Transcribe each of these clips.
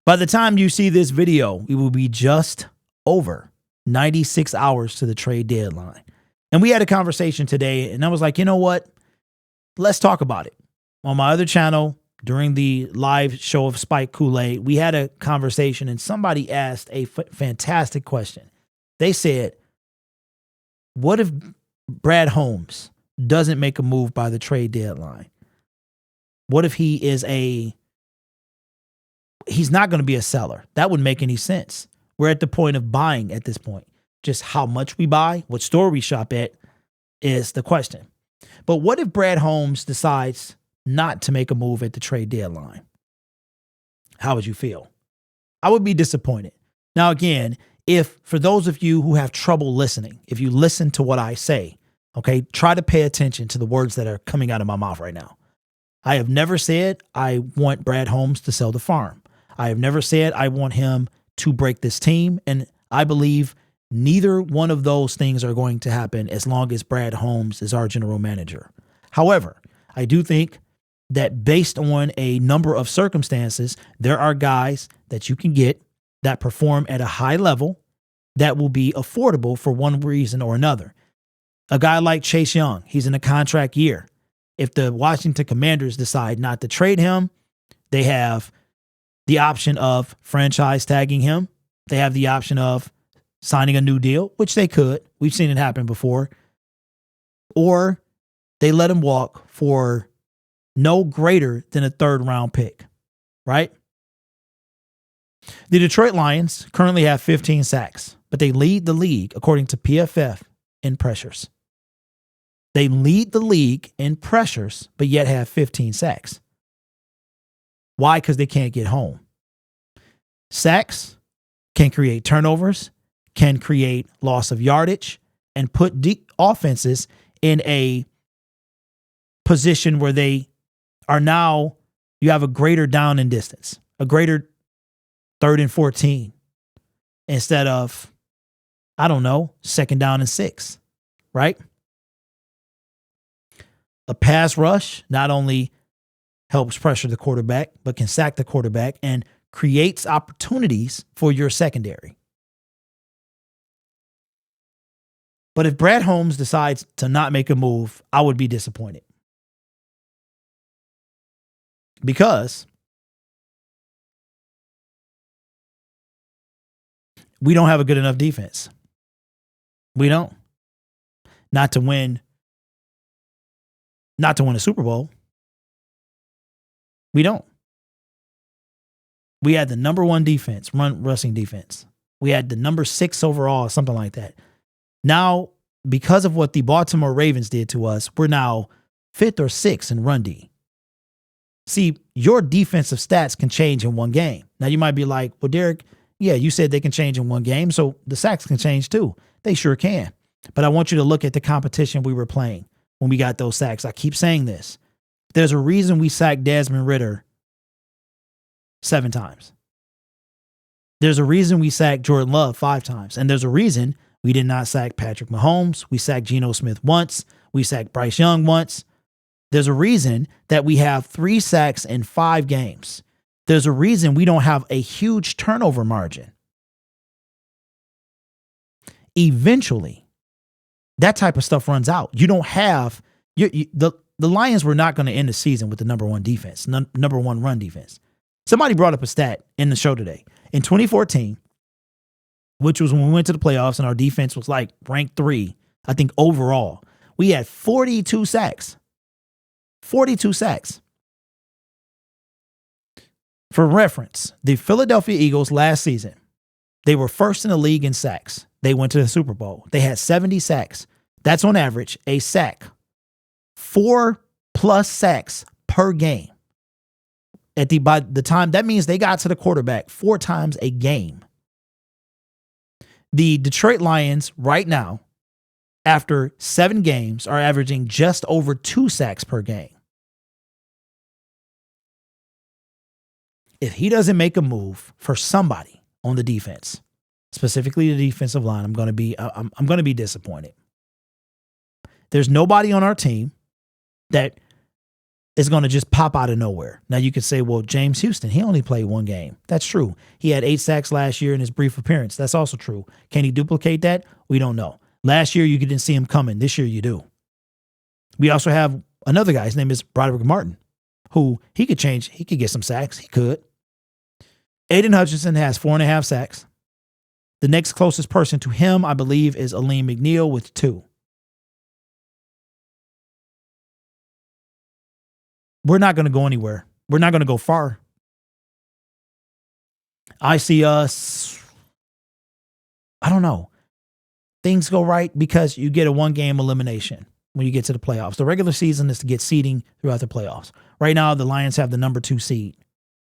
By the time you see this video, it will be just over 96 hours to the trade deadline. And we had a conversation today, and I was like, you know what? Let's talk about it. On my other channel, during the live show of Spike Kool-Aid, we had a conversation, and somebody asked a fantastic question. They said, what if Brad Holmes doesn't make a move by the trade deadline? What if he's not going to be a seller? That wouldn't make any sense. We're at the point of buying at this point. Just how much we buy, what store we shop at is the question. But what if Brad Holmes decides not to make a move at the trade deadline? How would you feel? I would be disappointed. Now, again, if for those of you who have trouble listening, if you listen to what I say, okay, try to pay attention to the words that are coming out of my mouth right now. I have never said I want Brad Holmes to sell the farm. I have never said I want him to break this team. And I believe neither one of those things are going to happen as long as Brad Holmes is our general manager. However, I do think that based on a number of circumstances, there are guys that you can get that perform at a high level that will be affordable for one reason or another. A guy like Chase Young, he's in a contract year. If the Washington Commanders decide not to trade him, they have the option of franchise tagging him. They have the option of signing a new deal, which they could. We've seen it happen before. Or they let him walk for no greater than a third-round pick, right? The Detroit Lions currently have 15 sacks, but they lead the league, according to PFF, in pressures. They lead the league in pressures, but yet have 15 sacks. Why? Because they can't get home. Sacks can create turnovers, can create loss of yardage, and put offenses in a position where they are now, you have a greater down and distance, a greater 3rd and 14 instead of, I don't know, 2nd down and 6, right? A pass rush not only helps pressure the quarterback, but can sack the quarterback and creates opportunities for your secondary. But if Brad Holmes decides to not make a move, I would be disappointed. Because we don't have a good enough defense. We don't. Not to win a Super Bowl. We don't. We had the number 1 defense, rushing defense. We had the number 6 overall, something like that. Now, because of what the Baltimore Ravens did to us, we're now 5th or 6th in run D. See, your defensive stats can change in one game. Now, you might be like, well, Derek, yeah, you said they can change in one game, so the sacks can change too. They sure can. But I want you to look at the competition we were playing when we got those sacks. I keep saying this. There's a reason we sacked Desmond Ridder 7 times. There's a reason we sacked Jordan Love 5 times. And there's a reason we did not sack Patrick Mahomes. We sacked Geno Smith once. We sacked Bryce Young once. There's a reason that we have 3 sacks in 5 games. There's a reason we don't have a huge turnover margin. Eventually, that type of stuff runs out. You don't have the Lions were not going to end the season with the number 1 defense, number 1 run defense. Somebody brought up a stat in the show today. In 2014, which was when we went to the playoffs and our defense was like ranked 3, I think overall, we had 42 sacks. 42 sacks. For reference, the Philadelphia Eagles last season, they were 1st in the league in sacks. They went to the Super Bowl. They had 70 sacks. That's on average a sack. 4+ sacks per game. By the time, that means they got to the quarterback 4 times a game. The Detroit Lions right now, after 7 games, are averaging just over 2 sacks per game. If he doesn't make a move for somebody on the defense, specifically the defensive line, I'm going to be disappointed. There's nobody on our team that is going to just pop out of nowhere. Now you could say, well, James Houston, he only played one game. That's true. He had 8 sacks last year in his brief appearance. That's also true. Can he duplicate that? We don't know. Last year, you didn't see him coming. This year, you do. We also have another guy. His name is Broderick Martin, who he could change. He could get some sacks. He could. Aiden Hutchinson has 4.5 sacks. The next closest person to him, I believe, is Aleem McNeil with 2. We're not going to go anywhere. We're not going to go far. I see us, I don't know. Things go right because you get a 1-game elimination when you get to the playoffs. The regular season is to get seeding throughout the playoffs. Right now, the Lions have the number 2 seed.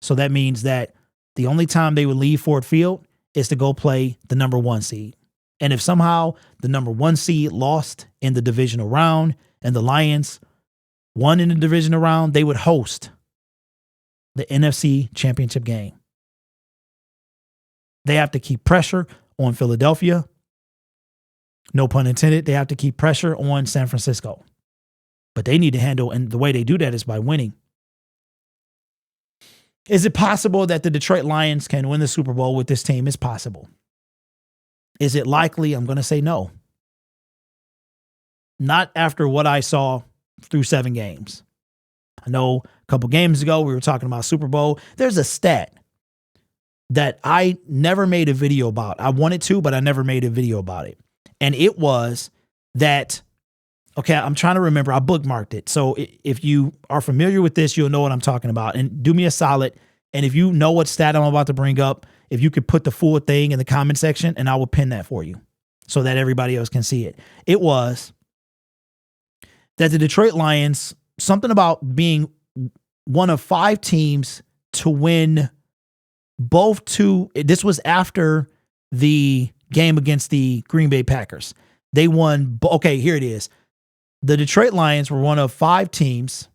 So that means that the only time they would leave Ford Field is to go play the number 1 seed. And if somehow the number 1 seed lost in the divisional round and the Lions won in the divisional round, they would host the NFC Championship game. They have to keep pressure on Philadelphia. No pun intended. They have to keep pressure on San Francisco. But they need to handle, and the way they do that is by winning. Is it possible that the Detroit Lions can win the Super Bowl with this team? It's possible. Is it likely? I'm going to say no. Not after what I saw through 7 games. I know a couple games ago we were talking about Super Bowl. There's a stat that I never made a video about. I wanted to, but I never made a video about it. And it was that, okay, I'm trying to remember. I bookmarked it. So if you are familiar with this, you'll know what I'm talking about. And do me a solid. And if you know what stat I'm about to bring up, if you could put the full thing in the comment section, and I will pin that for you so that everybody else can see it. It was that the Detroit Lions, something about being one of 5 teams to win both 2. This was after the game against the Green Bay Packers. They won. Okay, here it is. The Detroit Lions were one of 5 teams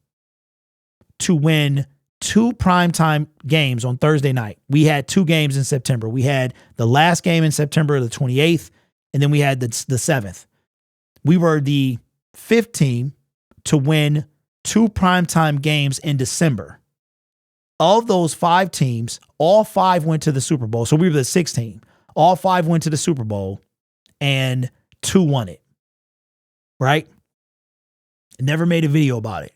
to win 2 primetime games on Thursday night. We had 2 games in September. We had the last game in September, the 28th, and then we had the 7th. We were the 5th team to win 2 primetime games in December. Of those 5 teams, all 5 went to the Super Bowl. So we were the 6th team. All 5 went to the Super Bowl and 2 won it. Right? Never made a video about it.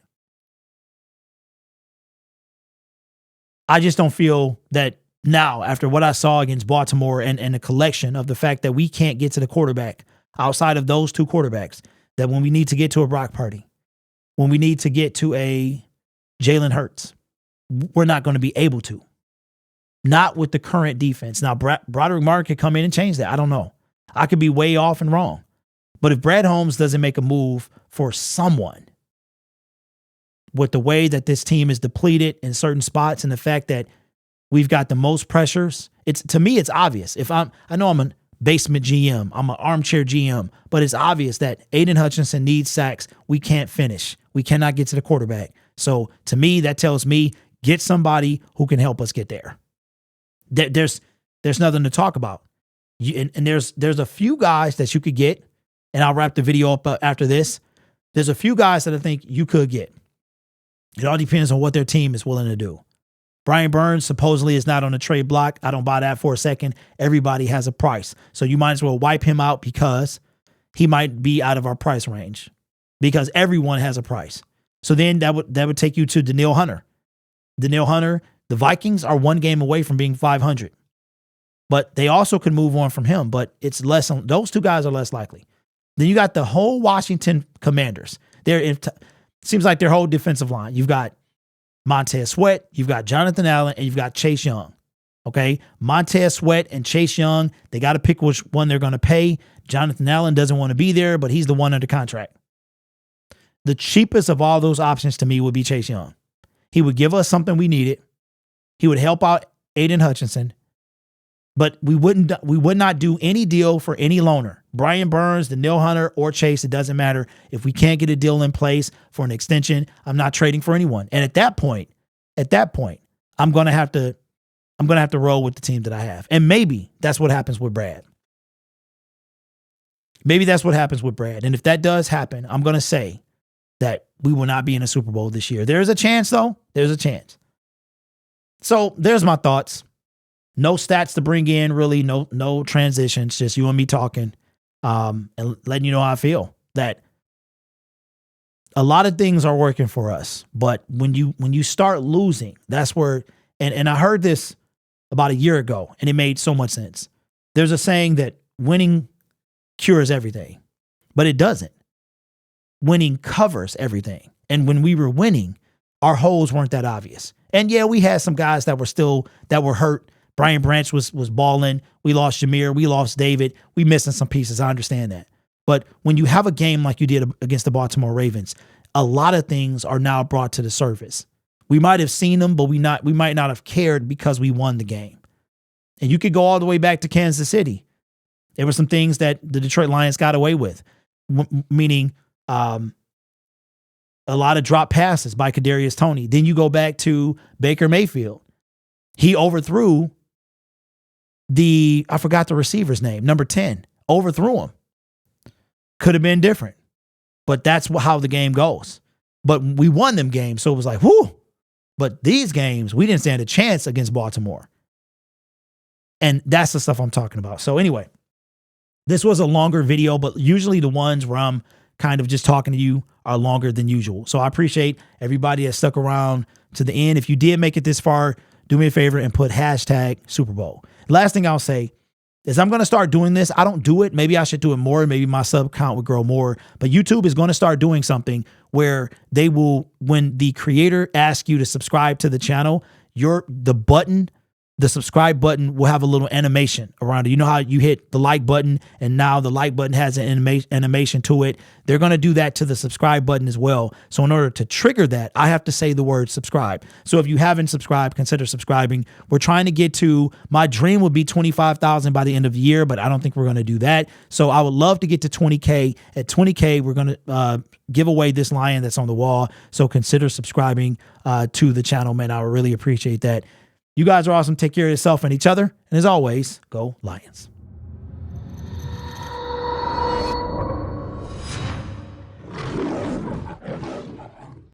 I just don't feel that now, after what I saw against Baltimore and the collection of the fact that we can't get to the quarterback outside of those 2 quarterbacks, that when we need to get to a Brock Purdy, when we need to get to a Jalen Hurts, we're not going to be able to. Not with the current defense. Now, Broderick Martin could come in and change that. I don't know. I could be way off and wrong. But if Brad Holmes doesn't make a move for someone, with the way that this team is depleted in certain spots and the fact that we've got the most pressures, to me, it's obvious. I know I'm a basement GM, I'm an armchair GM, but it's obvious that Aiden Hutchinson needs sacks. We can't finish. We cannot get to the quarterback. So to me, that tells me get somebody who can help us get there. There's nothing to talk about. And there's a few guys that you could get, and I'll wrap the video up after this. There's a few guys that I think you could get. It all depends on what their team is willing to do. Brian Burns supposedly is not on the trade block. I don't buy that for a second. Everybody has a price. So you might as well wipe him out because he might be out of our price range, because everyone has a price. So then that would take you to Danielle Hunter. Danielle Hunter, the Vikings are 1 game away from being 500. But they also could move on from him, but it's less. Those 2 guys are less likely. Then you got the whole Washington Commanders. Seems like their whole defensive line. You've got Montez Sweat, you've got Jonathan Allen, and you've got Chase Young. Okay? Montez Sweat and Chase Young, they got to pick which one they're going to pay. Jonathan Allen doesn't want to be there, but he's the one under contract. The cheapest of all those options to me would be Chase Young. He would give us something we needed. He would help out Aiden Hutchinson. But we would not do any deal for any loaner. Brian Burns, Danielle Hunter, or Chase, it doesn't matter. If we can't get a deal in place for an extension, I'm not trading for anyone. And at that point, I'm gonna have to roll with the team that I have. And maybe that's what happens with Brad. Maybe that's what happens with Brad. And if that does happen, I'm gonna say that we will not be in a Super Bowl this year. There's a chance, though. There's a chance. So there's my thoughts. No stats to bring in, really. No transitions. Just you and me talking, and letting you know how I feel. That a lot of things are working for us, but when you start losing, that's where. And I heard this about a year ago, and it made so much sense. There's a saying that winning cures everything, but it doesn't. Winning covers everything. And when we were winning, our holes weren't that obvious. And yeah, we had some guys that were hurt. Brian Branch was balling. We lost Jameer. We lost David. We missing some pieces. I understand that. But when you have a game like you did against the Baltimore Ravens, a lot of things are now brought to the surface. We might have seen them, but we might not have cared because we won the game. And you could go all the way back to Kansas City. There were some things that the Detroit Lions got away with, meaning a lot of drop passes by Kadarius Toney. Then you go back to Baker Mayfield. He overthrew I forgot the receiver's name, number 10. Overthrew him. Could have been different, but that's how the game goes. But we won them games, so it was like, whoo. But these games, we didn't stand a chance against Baltimore. And that's the stuff I'm talking about. So anyway, this was a longer video, but usually the ones where I'm kind of just talking to you are longer than usual. So I appreciate everybody that stuck around to the end. If you did make it this far, do me a favor and put hashtag Super Bowl. Last thing I'll say is I'm going to start doing this. I don't do it. Maybe I should do it more. Maybe my sub count would grow more. But YouTube is going to start doing something where they will, when the creator asks you to subscribe to the channel, the subscribe button will have a little animation around it. You know how you hit the like button and now the like button has an animation to it? They're going to do that to the subscribe button as well. So in order to trigger that, I have to say the word subscribe. So if you haven't subscribed, consider subscribing. We're trying to get to, my dream would be 25,000 by the end of the year, but I don't think we're going to do that. So I would love to get to 20K. At 20K, we're going to give away this lion that's on the wall. So consider subscribing to the channel, man. I would really appreciate that. You guys are awesome. Take care of yourself and each other. And as always, go Lions.